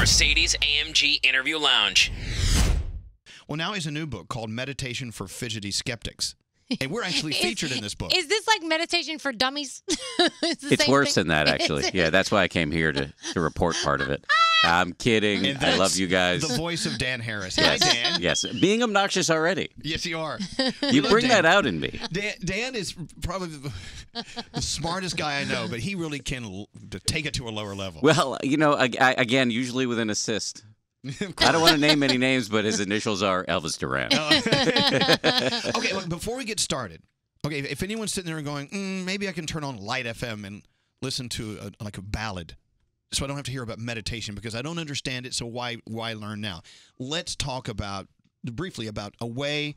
Mercedes-AMG Interview Lounge. Well, now he's a new book called Meditation for Fidgety Skeptics. And we're actually featured in this book. Is this like meditation for dummies? It's worse than that, actually. Yeah, that's why I came here to report part of it. I'm kidding. And I love you guys. The voice of Dan Harris. Hi, Dan. Yes, being obnoxious already. Yes, you are. You bring that out in me. Dan is probably the smartest guy I know, but he really can take it to a lower level. Well, you know, again, usually with an assist. I don't want to name any names, but his initials are Elvis Duran. Okay, look, before we get started, okay, if anyone's sitting there and going, maybe I can turn on Light FM and listen to a ballad, so I don't have to hear about meditation because I don't understand it, so why learn now? Let's talk briefly about a way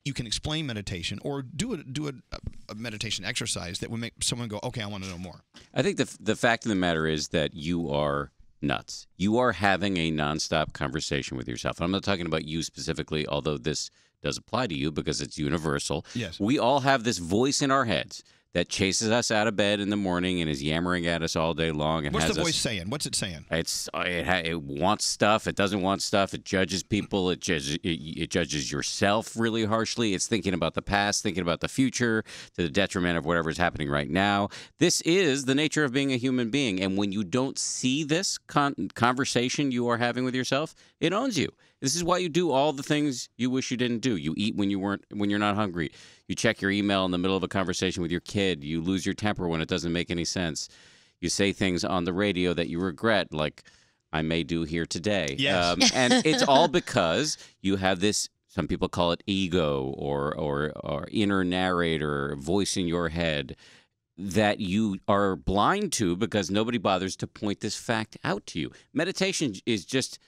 you can explain meditation or do a meditation exercise that would make someone go, okay, I want to know more. I think the fact of the matter is that you are nuts. You are having a nonstop conversation with yourself. I'm not talking about you specifically, although this does apply to you because it's universal. Yes. We all have this voice in our heads that chases us out of bed in the morning and is yammering at us all day long. And what's the voice saying? What's it saying? It wants stuff. It doesn't want stuff. It judges people. It judges yourself really harshly. It's thinking about the past, thinking about the future to the detriment of whatever is happening right now. This is the nature of being a human being. And when you don't see this conversation you are having with yourself, it owns you. This is why you do all the things you wish you didn't do. You eat when you're not hungry. You check your email in the middle of a conversation with your kid. You lose your temper when it doesn't make any sense. You say things on the radio that you regret, like I may do here today. Yes. And it's all because you have this, some people call it ego or inner narrator voice in your head that you are blind to because nobody bothers to point this fact out to you. Meditation is just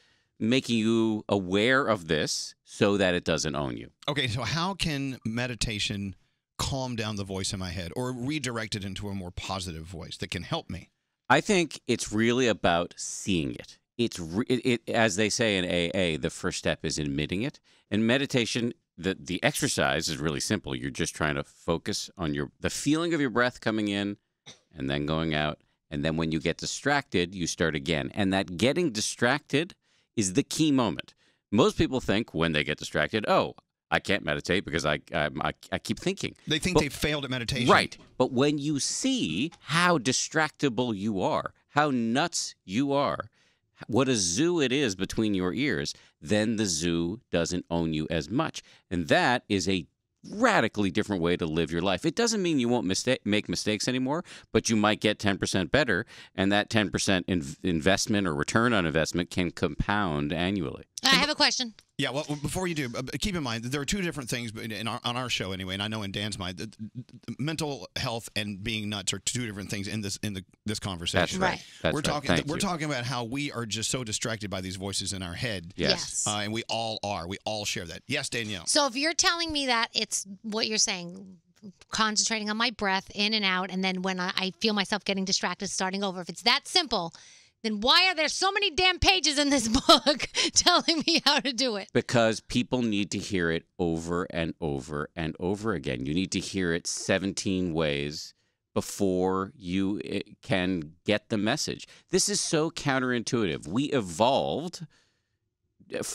making you aware of this so that it doesn't own you. Okay, so how can meditation calm down the voice in my head or redirect it into a more positive voice that can help me? I think it's really about seeing it. As they say in AA, the first step is admitting it. And meditation, the exercise is really simple. You're just trying to focus on the feeling of your breath coming in and then going out. And then when you get distracted, you start again. And that getting distracted is the key moment. Most people think when they get distracted, oh, I can't meditate because I keep thinking. They think they failed at meditation. Right. But when you see how distractible you are, how nuts you are, what a zoo it is between your ears, then the zoo doesn't own you as much. And that is a radically different way to live your life. It doesn't mean you won't make mistakes anymore, but you might get 10% better, and that 10% investment or return on investment can compound annually. I have a question. Yeah, well, before you do, keep in mind that there are two different things on our show anyway, and I know in Dan's mind, the mental health and being nuts are two different things in this conversation. That's right. We're talking about how we are just so distracted by these voices in our head. Yes. And we all are. We all share that. Yes, Danielle. So if you're telling me that it's what you're saying, concentrating on my breath in and out, and then when I feel myself getting distracted, starting over, if it's that simple, then why are there so many damn pages in this book telling me how to do it? Because people need to hear it over and over and over again. You need to hear it 17 ways before you can get the message. This is so counterintuitive. We evolved,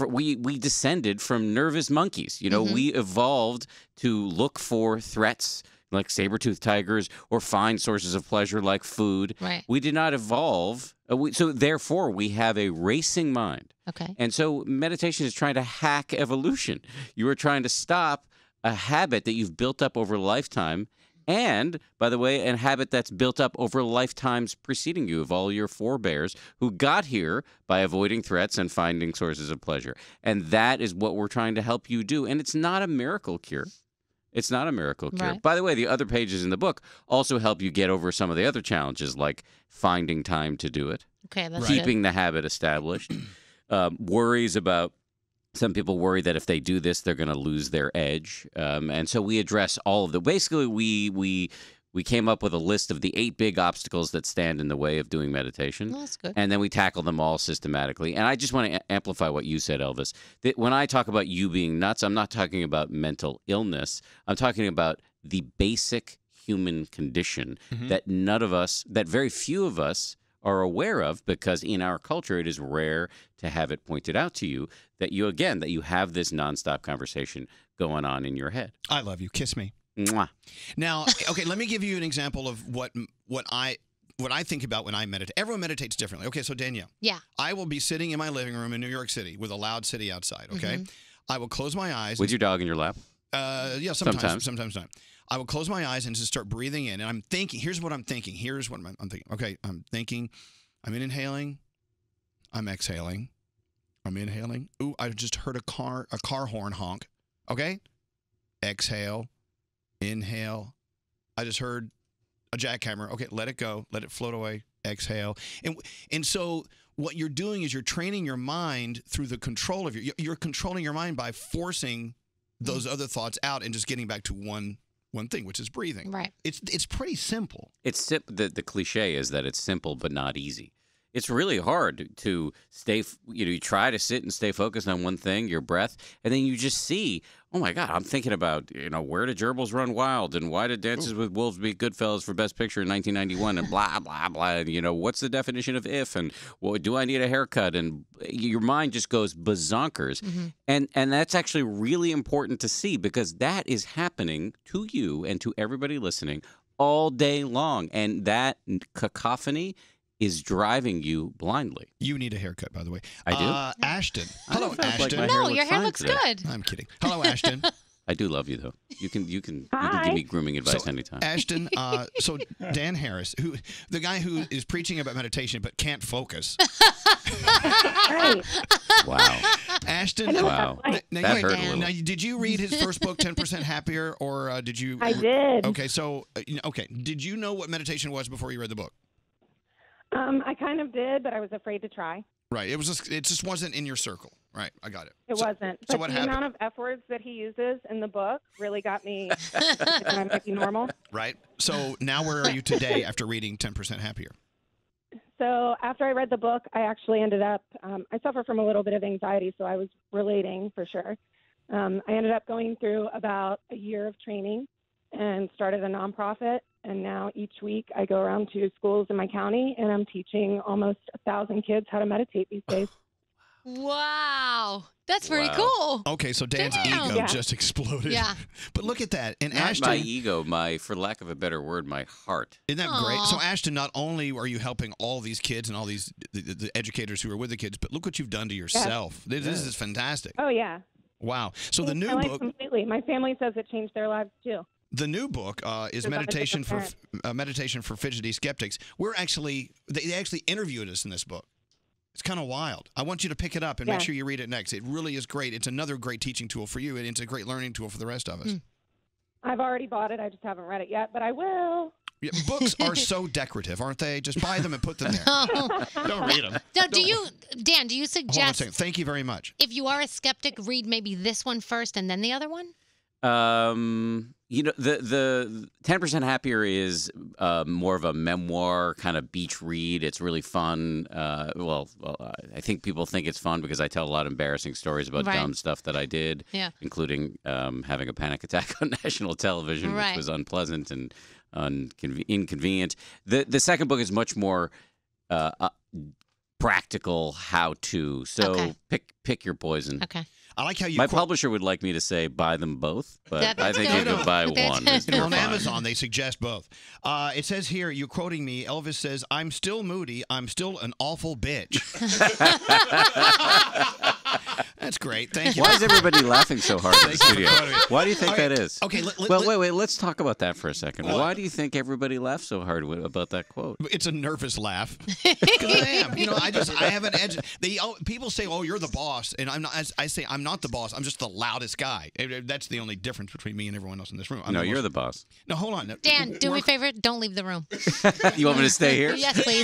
we descended from nervous monkeys. You know, we evolved to look for threats like saber-toothed tigers or find sources of pleasure like food. Right. We did not evolve. So therefore, we have a racing mind. Okay. And so meditation is trying to hack evolution. You are trying to stop a habit that you've built up over a lifetime. And, by the way, a habit that's built up over lifetimes preceding you of all your forebears who got here by avoiding threats and finding sources of pleasure. And that is what we're trying to help you do. And it's not a miracle cure. It's not a miracle cure. Right. By the way, the other pages in the book also help you get over some of the other challenges, like finding time to do it, Okay, that's keeping the habit established, worries about. Some people worry that if they do this, they're going to lose their edge. And so we address all of them. Basically, we came up with a list of the 8 big obstacles that stand in the way of doing meditation. Well, that's good. And then we tackle them all systematically. And I just want to amplify what you said, Elvis. That when I talk about you being nuts, I'm not talking about mental illness. I'm talking about the basic human condition that very few of us are aware of, because in our culture it is rare to have it pointed out to you that you have this nonstop conversation going on in your head. I love you. Kiss me. Mwah. Now, okay, let me give you an example of what I think about when I meditate. Everyone meditates differently. Okay, so Danielle. Yeah. I will be sitting in my living room in New York City with a loud city outside, okay? I will close my eyes. With your dog in your lap? Yeah, sometimes not. I will close my eyes and just start breathing in. And I'm thinking, here's what I'm thinking. I'm thinking. Okay, I'm thinking, I'm inhaling, I'm exhaling, I'm inhaling. Ooh, I just heard a car horn honk. Okay? Exhale, inhale. I just heard a jackhammer. Okay, let it go. Let it float away. Exhale. And so what you're doing is you're training your mind through the control of you're controlling your mind by forcing those other thoughts out and just getting back to one thing, which is breathing. Right. It's pretty simple. The cliche is that it's simple but not easy. It's really hard to stay, you try to sit and stay focused on one thing, your breath, and then you just see, oh my God, I'm thinking about, where did gerbils run wild, and why did Dances with Wolves beat Goodfellas for Best Picture in 1991, and blah, blah, blah, and, what's the definition of if, and do I need a haircut, and your mind just goes bazonkers, and that's actually really important to see, because that is happening to you and to everybody listening all day long, and that cacophony is driving you blindly. You need a haircut, by the way. I do? Ashton. Hello, Ashton. Like no, your hair looks good. I'm kidding. Hello, Ashton. I do love you, though. You can give me grooming advice anytime. Ashton, so Dan Harris, the guy who is preaching about meditation but can't focus. Wow. Ashton. Wow. That hurt a little. Now, did you read his first book, 10% Happier, or did you? I did. Okay, so, did you know what meditation was before you read the book? I kind of did, but I was afraid to try. Right. It just wasn't in your circle. Right. I got it. It wasn't. So but what the happened? amount of F words that he uses in the book really got me thinking I might be normal. Right. So now where are you today after reading 10% Happier? So after I read the book, I actually ended up, I suffer from a little bit of anxiety, so I was relating for sure. I ended up going through about a year of training and started a nonprofit. And now each week I go around to schools in my county and I'm teaching almost 1,000 kids how to meditate these days. Wow. That's pretty Wow. cool. Okay, so Dan's Damn. ego just exploded. Yeah. But look at that. And Not Ashton, my ego, for lack of a better word, my heart. isn't that great? Aw. So Ashton, not only are you helping all these kids and all these the educators who are with the kids, but look what you've done to yourself. This is fantastic. Oh, yeah. Wow. So the new my life book, completely. My family says it changed their lives, too. the new book is Because I'm a meditation different meditation for Fidgety Skeptics. They actually interviewed us in this book. It's kind of wild. I want you to pick it up and make sure you read it next. It really is great. It's another great teaching tool for you, and it's a great learning tool for the rest of us. I've already bought it. I just haven't read it yet, but I will. Yeah, books are so decorative, aren't they? Just buy them and put them there. Don't read them. Now, Dan, do you Hold on a suggest second. Thank you very much. if you are a skeptic, read maybe this one first and then the other one? The 10% Happier is more of a memoir kind of beach read. It's really fun. I think people think it's fun because I tell a lot of embarrassing stories about dumb stuff that I did, including having a panic attack on national television, which was unpleasant and inconvenient. The second book is much more practical how-to. So pick your poison. Okay. I like how you. My publisher would like me to say buy them both, but That's I think good. you can buy one. On Amazon, they suggest both. It says here, you're quoting me. Elvis says, "I'm still moody. I'm still an awful bitch." That's great. Thank you. Why is everybody laughing so hard in the studio? Why do you think that is? Okay. Wait. Let's talk about that for a second. Why do you think everybody laughs so hard about that quote? It's a nervous laugh. Because I am. I have an edge. People say, "Oh, you're the boss," and I'm not. I say, "I'm not the boss. I'm just the loudest guy." That's the only difference between me and everyone else in this room. No, you're the boss. No, hold on. Dan, do me a favor. Don't leave the room. You want me to stay here? Yes, please.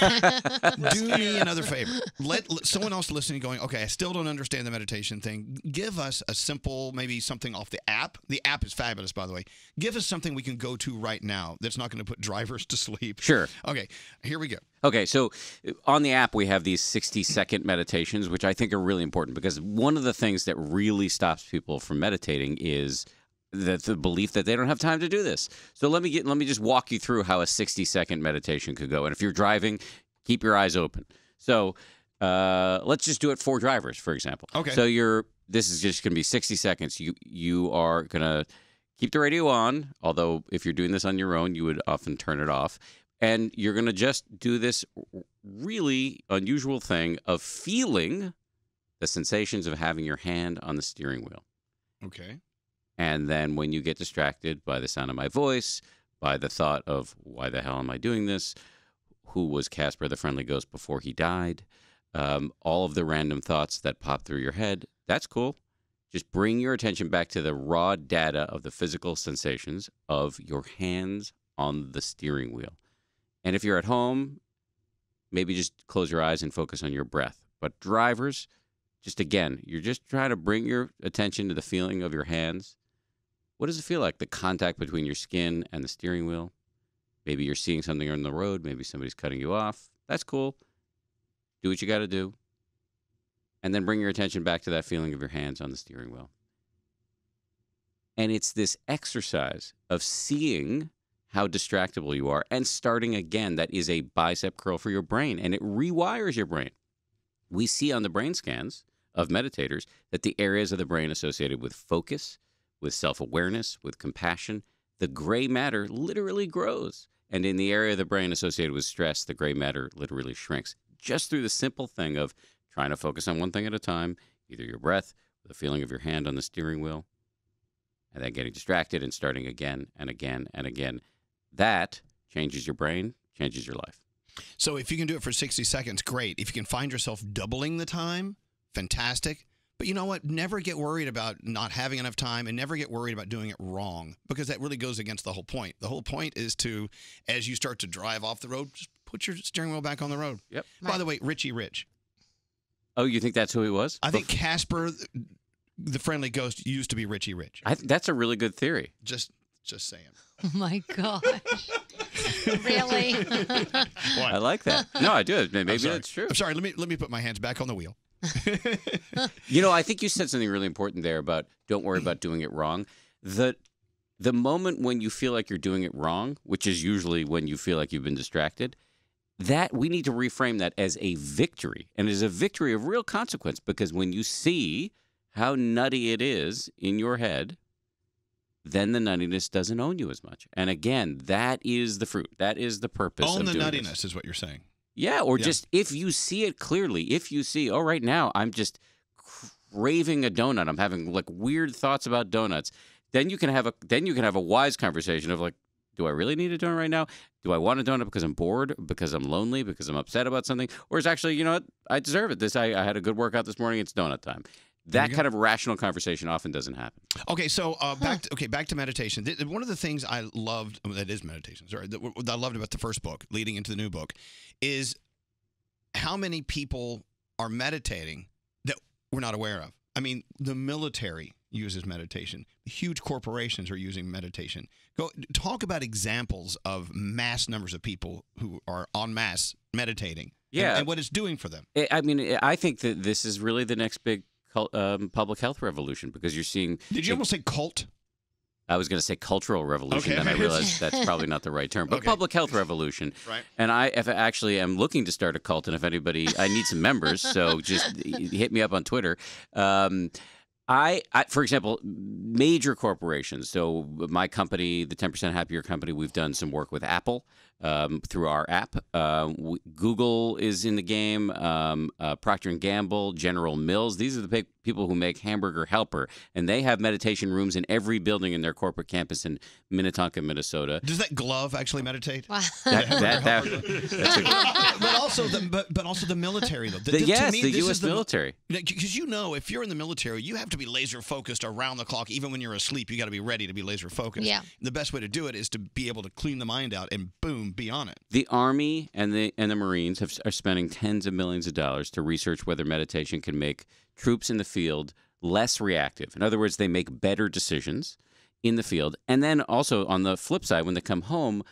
Do me another favor. Let someone else listening going, okay, I still don't understand the meditation thing. Give us a simple, maybe something off the app. The app is fabulous, by the way. Give us something we can go to right now that's not going to put drivers to sleep. Sure. Okay, here we go. Okay, so on the app, we have these 60-second meditations, which I think are really important because one of the things that really stops people from meditating is the belief that they don't have time to do this. So let me just walk you through how a 60-second meditation could go. And if you're driving, Keep your eyes open. So let's just do it for drivers, for example. Okay. So this is just going to be 60 seconds. You are going to keep the radio on, although if you're doing this on your own, you would often turn it off. And you're going to just do this really unusual thing of feeling the sensations of having your hand on the steering wheel. Okay. And then when you get distracted by the sound of my voice, by the thought of, why the hell am I doing this? Who was Casper the Friendly Ghost before he died? All of the random thoughts that pop through your head, that's cool. Just bring your attention back to the raw data of the physical sensations of your hands on the steering wheel. And if you're at home, maybe just close your eyes and focus on your breath. But drivers, just again, you're just trying to bring your attention to the feeling of your hands. What does it feel like? The contact between your skin and the steering wheel. Maybe you're seeing something on the road. Maybe somebody's cutting you off. That's cool. Do what you got to do. And then bring your attention back to that feeling of your hands on the steering wheel. And it's this exercise of seeing how distractible you are and starting again. That is a bicep curl for your brain, and it rewires your brain. We see on the brain scans of meditators that the areas of the brain associated with focus, with self-awareness, with compassion, the gray matter literally grows. And in the area of the brain associated with stress, the gray matter literally shrinks. Just through the simple thing of trying to focus on one thing at a time, either your breath, or the feeling of your hand on the steering wheel, and then getting distracted and starting again and again and again. That changes your brain, changes your life. So if you can do it for 60 seconds, great. If you can find yourself doubling the time, fantastic. But you know what? Never get worried about not having enough time, and never get worried about doing it wrong, because that really goes against the whole point. The whole point is to, as you start to drive off the road, just put your steering wheel back on the road. Yep. By the way, Richie Rich. Oh, you think that's who he was? I think Casper, the Friendly Ghost, used to be Richie Rich. That's a really good theory. Just saying. Oh my gosh. Really? I like that. No, I do. Maybe that's true. I'm sorry. Let me put my hands back on the wheel. I think you said something really important there about don't worry about doing it wrong. The moment when you feel like you're doing it wrong, which is usually when you feel like you've been distracted, that we need to reframe that as a victory, and as a victory of real consequence, because when you see how nutty it is in your head, then the nuttiness doesn't own you as much. And again, that is the fruit. That is the purpose Own of the doing nuttiness this. is what you're saying. Yeah, or just if you see it clearly, if you see, right now I'm just craving a donut. I'm having like weird thoughts about donuts. Then you can have a wise conversation of like, do I really need a donut right now? Do I want a donut because I'm bored, because I'm lonely, because I'm upset about something? Or is actually, you know what, I deserve it. I had a good workout this morning. It's donut time. That kind of rational conversation often doesn't happen. Okay, so back to meditation. One of the things I loved, that is meditation, sorry, that I loved about the first book, leading into the new book, is how many people are meditating that we're not aware of. I mean, the military uses meditation. Huge corporations are using meditation. Talk about examples of mass numbers of people who are en masse meditating. Yeah. And what it's doing for them. I mean, I think that this is really the next big public health revolution, because you're seeing... Did you almost say cult? I was going to say cultural revolution, okay. and I realized that's probably not the right term. But public health revolution. Right. And I actually am looking to start a cult, and if anybody... I need some members, so just hit me up on Twitter. I, for example, major corporations. So my company, the 10% Happier Company, we've done some work with Apple through our app. Google is in the game. Procter & Gamble, General Mills. These are the big people who make Hamburger Helper, and they have meditation rooms in every building in their corporate campus in Minnetonka, Minnesota. Does that glove actually meditate? Wow. But also the military, though. The U.S. military. Because if you're in the military, you have to be laser focused around the clock. Even when you're asleep, you got to be ready to be laser focused. Yeah. The best way to do it is to be able to clean the mind out and boom, be on it. The Army and the Marines are spending tens of millions of dollars to research whether meditation can make troops in the field less reactive. In other words, they make better decisions in the field. And then also on the flip side, when they come home,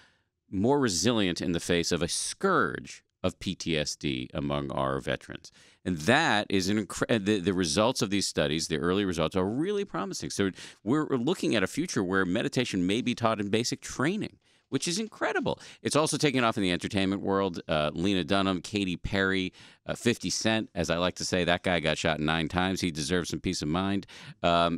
more resilient in the face of a scourge of PTSD among our veterans. And that is the results of these studies, the early results, are really promising. So we're looking at a future where meditation may be taught in basic training, which is incredible. It's also taken off in the entertainment world. Lena Dunham, Katy Perry, 50 Cent, as I like to say, that guy got shot 9 times. He deserves some peace of mind.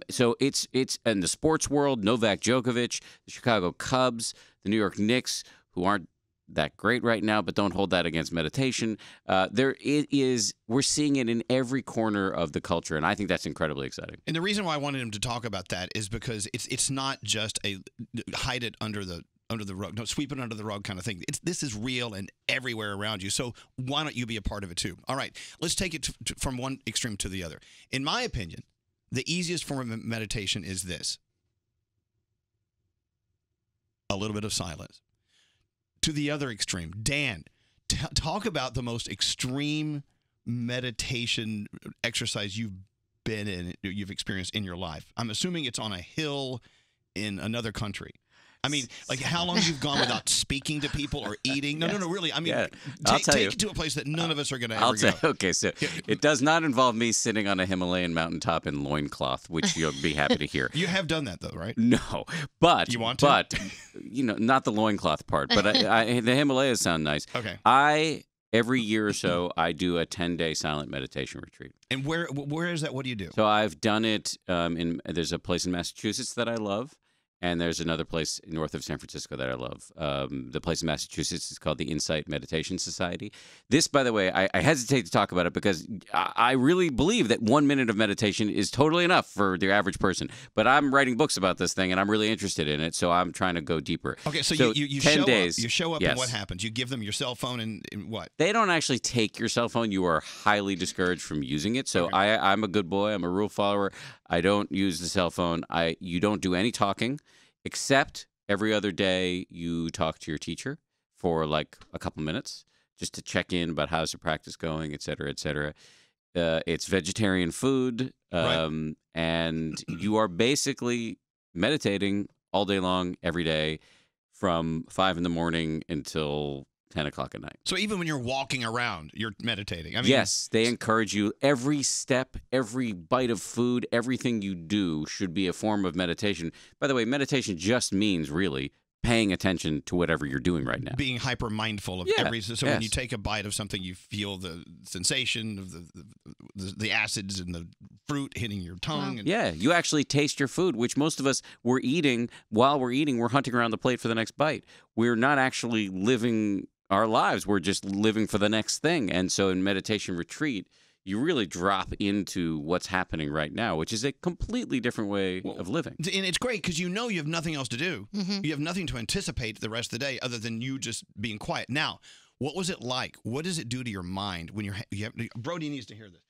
So it's in the sports world, Novak Djokovic, the Chicago Cubs, the New York Knicks, who aren't that great right now, but don't hold that against meditation. We're seeing it in every corner of the culture, and I think that's incredibly exciting. And the reason why I wanted him to talk about that is because it's not just a hide it under the rug, no, sweep it under the rug kind of thing. This is real and everywhere around you. So why don't you be a part of it too? All right, let's take it from one extreme to the other. In my opinion, the easiest form of meditation is this: a little bit of silence. To the other extreme, Dan, talk about the most extreme meditation exercise you've experienced in your life. I'm assuming it's on a hill in another country. I mean, like how long you've gone without speaking to people or eating? No, really. I mean, take it to a place that none of us are going to ever go. Okay, so it does not involve me sitting on a Himalayan mountaintop in loincloth, which you'll be happy to hear. You have done that, though, right? No, but you want to? But not the loincloth part. But the Himalayas sound nice. Okay. Every year or so, I do a 10-day silent meditation retreat. And where is that? What do you do? So I've done it there's a place in Massachusetts that I love. And there's another place north of San Francisco that I love. The place in Massachusetts is called the Insight Meditation Society. This, by the way, I hesitate to talk about it because I really believe that 1 minute of meditation is totally enough for the average person. But I'm writing books about this thing, and I'm really interested in it, so I'm trying to go deeper. Okay, so you 10 show days. Up. You show up, yes. and what happens? You give them your cell phone and what? They don't actually take your cell phone. You are highly discouraged from using it. So okay. I'm a good boy. I'm a rule follower. I don't use the cell phone. You don't do any talking. Except every other day you talk to your teacher for like a couple minutes just to check in about how's the practice going, et cetera, et cetera. It's vegetarian food, and you are basically meditating all day long, every day, from 5 in the morning until 10 o'clock at night. So even when you're walking around, you're meditating. I mean, yes, they encourage you. Every step, every bite of food, everything you do should be a form of meditation. By the way, meditation just means really paying attention to whatever you're doing right now. Being hyper mindful of every. So when you take a bite of something, you feel the sensation of the acids and the fruit hitting your tongue. Wow. And you actually taste your food, which most of us we're eating. While we're eating, we're hunting around the plate for the next bite. We're not actually living our lives. We're just living for the next thing. And so in meditation retreat, you really drop into what's happening right now, which is a completely different way of living. And it's great because you have nothing else to do. Mm-hmm. You have nothing to anticipate the rest of the day other than you just being quiet. Now, what was it like? What does it do to your mind when Brody needs to hear this.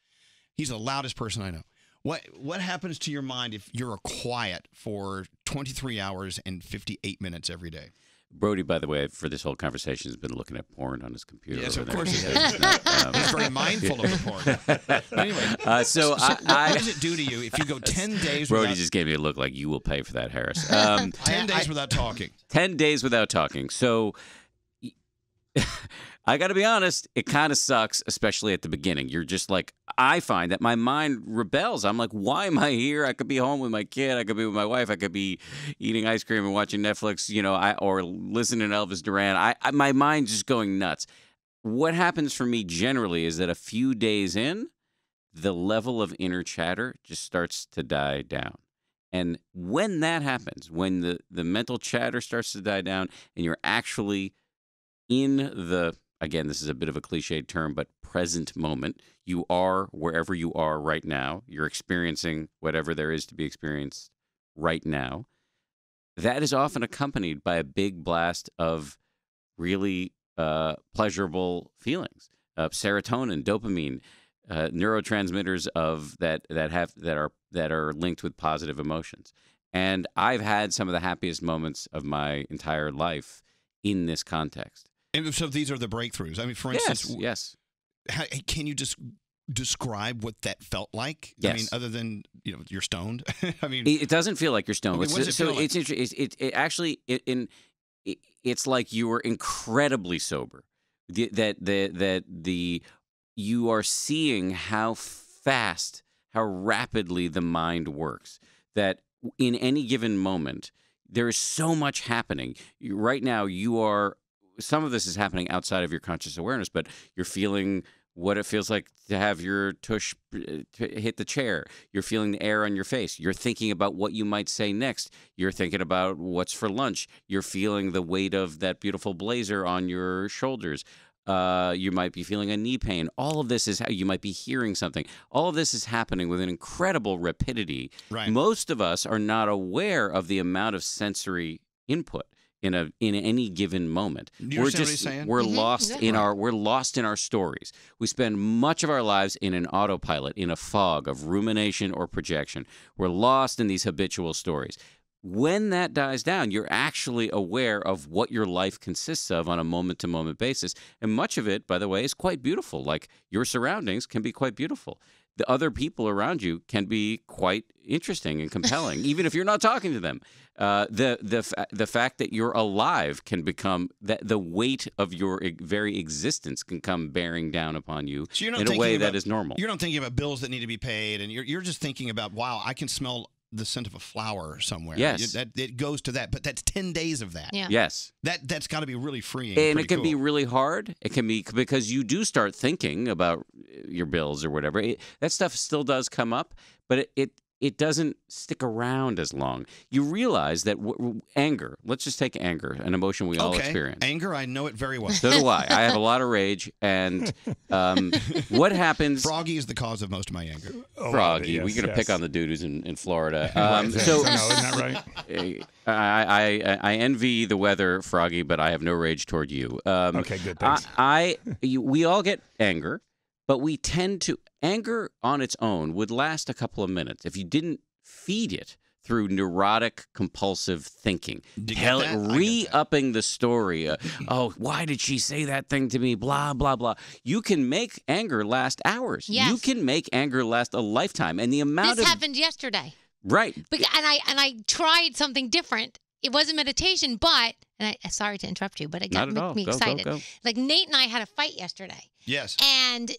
He's the loudest person I know. What happens to your mind if you're quiet for 23 hours and 58 minutes every day? Brody, by the way, for this whole conversation, has been looking at porn on his computer. Yes, of course he has. He's very mindful of the porn. Anyway, so what does it do to you if you go 10 days Brody just gave me a look like you will pay for that, Harris. 10 days without talking. 10 days without talking. So I got to be honest, it kind of sucks, especially at the beginning. You're just like, I find that my mind rebels. I'm like, why am I here? I could be home with my kid. I could be with my wife. I could be eating ice cream and watching Netflix, or listening to Elvis Duran. My mind's just going nuts. What happens for me generally is that a few days in, the level of inner chatter just starts to die down. And when that happens, when the mental chatter starts to die down and you're actually in the, again, this is a bit of a cliched term, but present moment, you are wherever you are right now. You're experiencing whatever there is to be experienced right now. That is often accompanied by a big blast of really pleasurable feelings, serotonin, dopamine, neurotransmitters that are linked with positive emotions. And I've had some of the happiest moments of my entire life in this context. And so these are the breakthroughs. I mean, for instance, yes. Can you just describe what that felt like? Yes. I mean, other than you're stoned. I mean, it doesn't feel like you're stoned. Okay, what does it feel like? It actually it's like you are incredibly sober. You are seeing how fast, how rapidly the mind works. That in any given moment, there is so much happening. Right now, some of this is happening outside of your conscious awareness, but you're feeling what it feels like to have your tush hit the chair. You're feeling the air on your face. You're thinking about what you might say next. You're thinking about what's for lunch. You're feeling the weight of that beautiful blazer on your shoulders. You might be feeling a knee pain. All of this is how you might be hearing something. All of this is happening with an incredible rapidity. Right. Most of us are not aware of the amount of sensory input in any given moment. Do you understand what he's saying? We're lost in our stories. We spend much of our lives in an autopilot, in a fog of rumination or projection. We're lost in these habitual stories. When that dies down, you're actually aware of what your life consists of on a moment-to-moment basis. And much of it, by the way, is quite beautiful. Like your surroundings can be quite beautiful. The other people around you can be quite interesting and compelling, even if you're not talking to them. The fact that you're alive can become the weight of your very existence can come bearing down upon you in a way that is normal. You're not thinking about bills that need to be paid, and you're just thinking about, wow, I can smell the scent of a flower somewhere. Yes. It goes to that, but that's 10 days of that. Yeah. Yes. That's got to be really freeing. And it can be really hard. It can be because you do start thinking about your bills or whatever. That stuff still does come up, but it doesn't stick around as long. You realize that anger, let's just take anger, an emotion we all experience. Anger, I know it very well. So do I. I have a lot of rage. And what happens... Froggy is the cause of most of my anger. Froggy. We're going to pick on the dude who's in Florida. So, no, isn't that right? I envy the weather, Froggy, but I have no rage toward you. Okay, good, thanks. We all get anger. But we tend to, anger on its own would last a couple of minutes if you didn't feed it through neurotic, compulsive thinking. Re-upping the story. Why did she say that thing to me? Blah, blah, blah. You can make anger last hours. Yes. You can make anger last a lifetime. And the amount This happened yesterday. Right. And I tried something different. It wasn't meditation, but, and sorry to interrupt you, but it got me excited. Go. Like Nate and I had a fight yesterday. Yes. And,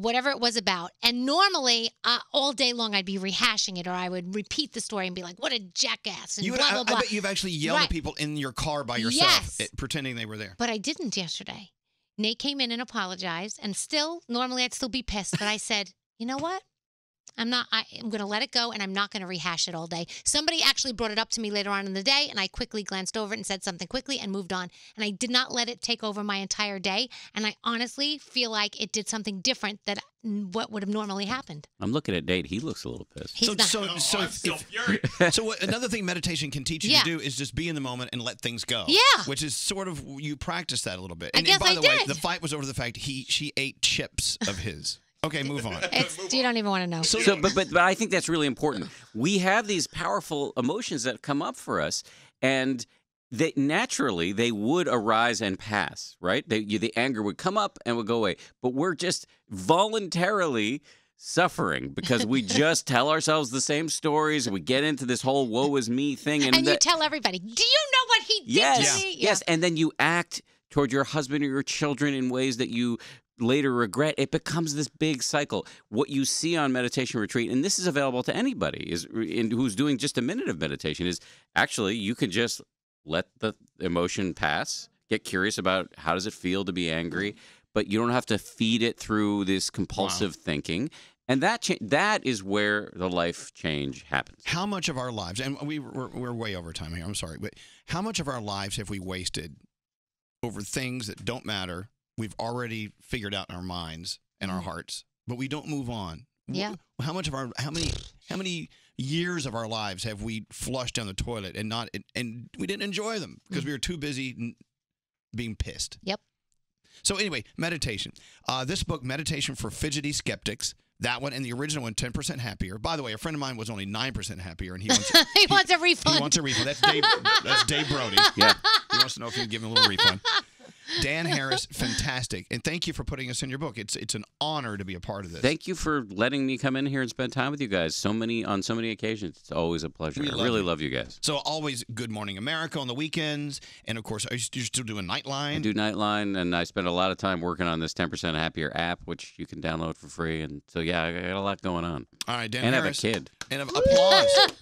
whatever it was about. And normally, all day long, I'd be rehashing it, or I would repeat the story and be like, what a jackass, and blah, blah, blah. I bet you've actually yelled at people in your car by yourself, pretending they were there. But I didn't yesterday. Nate came in and apologized, and normally I'd still be pissed, but I said, you know what? I'm going to let it go, and I'm not going to rehash it all day. Somebody actually brought it up to me later on in the day, and I quickly glanced over it and said something quickly and moved on. And I did not let it take over my entire day. And I honestly feel like it did something different than what would have normally happened. I'm looking at Nate. He looks a little pissed. So another thing meditation can teach you to do is just be in the moment and let things go. Yeah. Which is sort of, you practice that a little bit. I guess by the way, did. the fight was over the fact she ate chips of his. Okay, move on. You don't even want to know. But I think that's really important. We have these powerful emotions that come up for us, and naturally they would arise and pass, right? The anger would come up and would go away. But we're just voluntarily suffering because we just tell ourselves the same stories. We get into this whole woe is me thing. And you tell everybody, do you know what he did to me? Yes, and then you act toward your husband or your children in ways that you later regret. It becomes this big cycle. What you see on meditation retreat, and this is available to anybody who's doing just a minute of meditation, is actually you can just let the emotion pass, get curious about how does it feel to be angry, but you don't have to feed it through this compulsive thinking. And that is where the life change happens. How much of our lives, and we're way over time here, I'm sorry, but how much of our lives have we wasted over things that don't matter, we've already figured out in our minds and our hearts, but we don't move on? Yeah. How many years of our lives have we flushed down the toilet and we didn't enjoy them because we were too busy being pissed? Yep. So anyway, meditation. This book, Meditation for Fidgety Skeptics, that one and the original one, 10% Happier. By the way, a friend of mine was only 9% happier, and he wants he wants a refund. He wants a refund. That's Dave Brody. Yeah. He wants to know if you can give him a little refund. Dan Harris, fantastic. And thank you for putting us in your book. It's an honor to be a part of this. Thank you for letting me come in here and spend time with you guys on so many occasions. It's always a pleasure. I really love you guys. So always Good Morning America on the weekends. And, of course, you're still doing Nightline. I do Nightline, and I spend a lot of time working on this 10% Happier app, which you can download for free. And so, yeah, I got a lot going on. All right, Dan Harris. And have a kid. And applause.